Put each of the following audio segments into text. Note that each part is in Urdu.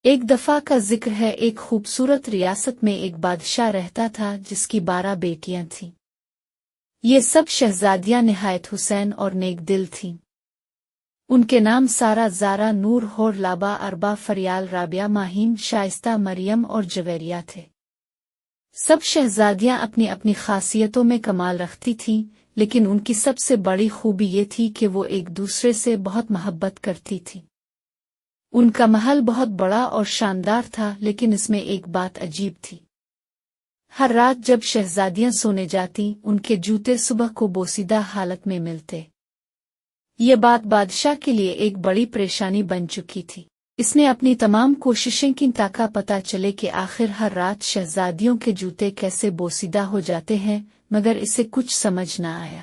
ایک دفعہ کا ذکر ہے، ایک خوبصورت ریاست میں ایک بادشاہ رہتا تھا جس کی 12 بیٹیاں تھیں۔ یہ سب شہزادیاں نہایت حسین اور نیک دل تھیں۔ ان کے نام سارا، زارا، نور، ہور، لابا، اربا، فریال، رابعہ، ماہین، شائستہ، مریم اور جویریہ تھے۔ سب شہزادیاں اپنی اپنی خاصیتوں میں کمال رکھتی تھیں، لیکن ان کی سب سے بڑی خوبی یہ تھی کہ وہ ایک دوسرے سے بہت محبت کرتی تھیں۔ ان کا محل بہت بڑا اور شاندار تھا، لیکن اس میں ایک بات عجیب تھی۔ ہر رات جب شہزادیاں سونے جاتیں، ان کے جوتے صبح کو بوسیدہ حالت میں ملتے۔ یہ بات بادشاہ کے لیے ایک بڑی پریشانی بن چکی تھی۔ اس نے اپنی تمام کوششیں کی تاکہ پتہ چلے کہ آخر ہر رات شہزادیوں کے جوتے کیسے بوسیدہ ہو جاتے ہیں، مگر اسے کچھ سمجھ نہ آیا۔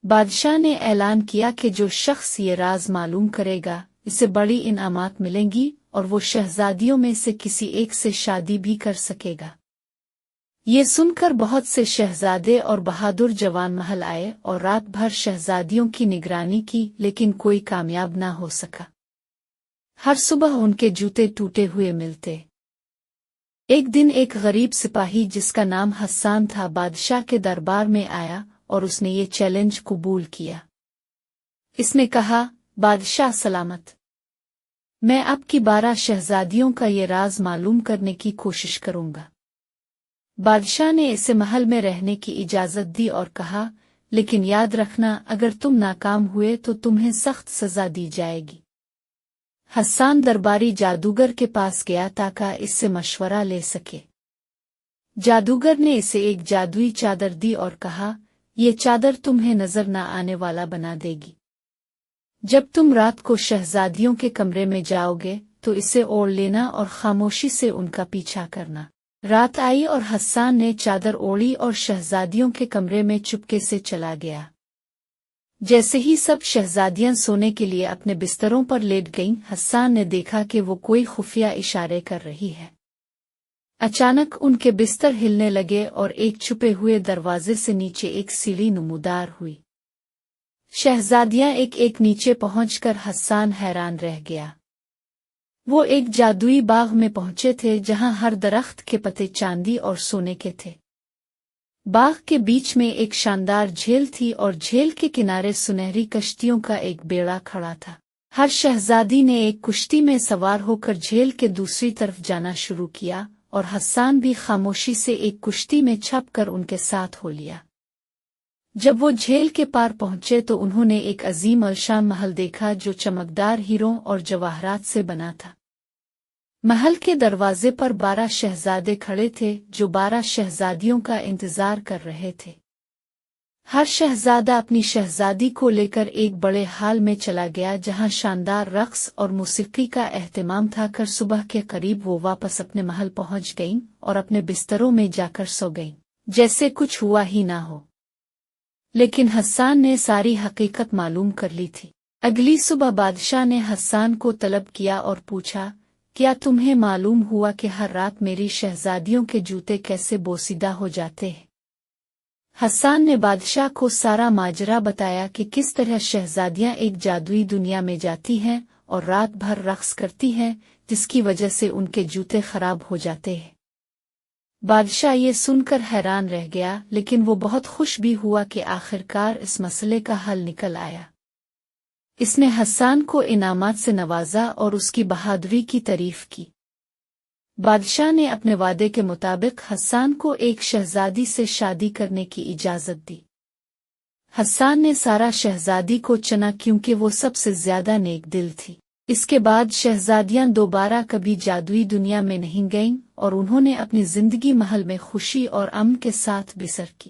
بادشاہ نے اعلان کیا کہ جو شخص یہ راز معلوم کرے گا اسے بڑی انعامات ملیں گی اور وہ شہزادیوں میں سے کسی ایک سے شادی بھی کر سکے گا۔ یہ سن کر بہت سے شہزادے اور بہادر جوان محل آئے اور رات بھر شہزادیوں کی نگرانی کی، لیکن کوئی کامیاب نہ ہو سکا۔ ہر صبح ان کے جوتے ٹوٹے ہوئے ملتے۔ ایک دن ایک غریب سپاہی جس کا نام حسان تھا بادشاہ کے دربار میں آیا اور اس نے یہ چیلنج قبول کیا۔ اس نے کہا، بادشاہ سلامت، میں آپ کی 12 شہزادیوں کا یہ راز معلوم کرنے کی کوشش کروں گا۔ بادشاہ نے اسے محل میں رہنے کی اجازت دی اور کہا، لیکن یاد رکھنا اگر تم ناکام ہوئے تو تمہیں سخت سزا دی جائے گی۔ حسان درباری جادوگر کے پاس گیا تاکہ اس سے مشورہ لے سکے۔ جادوگر نے اسے ایک جادوئی چادر دی اور کہا، یہ چادر تمہیں نظر نہ آنے والا بنا دے گی۔ جب تم رات کو شہزادیوں کے کمرے میں جاؤ گے تو اسے اوڑھ لینا اور خاموشی سے ان کا پیچھا کرنا۔ رات آئی اور حسان نے چادر اوڑھی اور شہزادیوں کے کمرے میں چپکے سے چلا گیا۔ جیسے ہی سب شہزادیاں سونے کے لیے اپنے بستروں پر لیٹ گئیں، حسان نے دیکھا کہ وہ کوئی خفیہ اشارے کر رہی ہے۔ اچانک ان کے بستر ہلنے لگے اور ایک چھپے ہوئے دروازے سے نیچے ایک سیڑھی نمودار ہوئی۔ شہزادیاں ایک ایک نیچے پہنچ کر حسان حیران رہ گیا۔ وہ ایک جادوئی باغ میں پہنچے تھے جہاں ہر درخت کے پتے چاندی اور سونے کے تھے۔ باغ کے بیچ میں ایک شاندار جھیل تھی اور جھیل کے کنارے سنہری کشتیوں کا ایک بیڑا کھڑا تھا۔ ہر شہزادی نے ایک کشتی میں سوار ہو کر جھیل کے دوسری طرف جانا شروع کیا اور حسان بھی خاموشی سے ایک کشتی میں چھپ کر ان کے ساتھ ہو لیا۔ جب وہ جھیل کے پار پہنچے تو انہوں نے ایک عظیم الشان محل دیکھا جو چمکدار ہیروں اور جواہرات سے بنا تھا۔ محل کے دروازے پر 12 شہزادے کھڑے تھے جو 12 شہزادیوں کا انتظار کر رہے تھے۔ ہر شہزادہ اپنی شہزادی کو لے کر ایک بڑے ہال میں چلا گیا جہاں شاندار رقص اور موسیقی کا اہتمام تھا۔ کر صبح کے قریب وہ واپس اپنے محل پہنچ گئیں اور اپنے بستروں میں جا کر سو گئیں جیسے کچھ ہوا ہی نہ ہو۔ لیکن حسان نے ساری حقیقت معلوم کر لی تھی۔ اگلی صبح بادشاہ نے حسان کو طلب کیا اور پوچھا، کیا تمہیں معلوم ہوا کہ ہر رات میری شہزادیوں کے جوتے کیسے بوسیدہ ہو جاتے ہیں؟ حسان نے بادشاہ کو سارا ماجرا بتایا کہ کس طرح شہزادیاں ایک جادوئی دنیا میں جاتی ہیں اور رات بھر رقص کرتی ہیں، جس کی وجہ سے ان کے جوتے خراب ہو جاتے ہیں۔ بادشاہ یہ سن کر حیران رہ گیا، لیکن وہ بہت خوش بھی ہوا کہ آخرکار اس مسئلے کا حل نکل آیا۔ اس نے حسان کو انعامات سے نوازا اور اس کی بہادری کی تعریف کی۔ بادشاہ نے اپنے وعدے کے مطابق حسان کو ایک شہزادی سے شادی کرنے کی اجازت دی۔ حسان نے سارا شہزادی کو چنا کیونکہ وہ سب سے زیادہ نیک دل تھی۔ اس کے بعد شہزادیاں دوبارہ کبھی جادوئی دنیا میں نہیں گئیں اور انہوں نے اپنی زندگی محل میں خوشی اور امن کے ساتھ بسر کی۔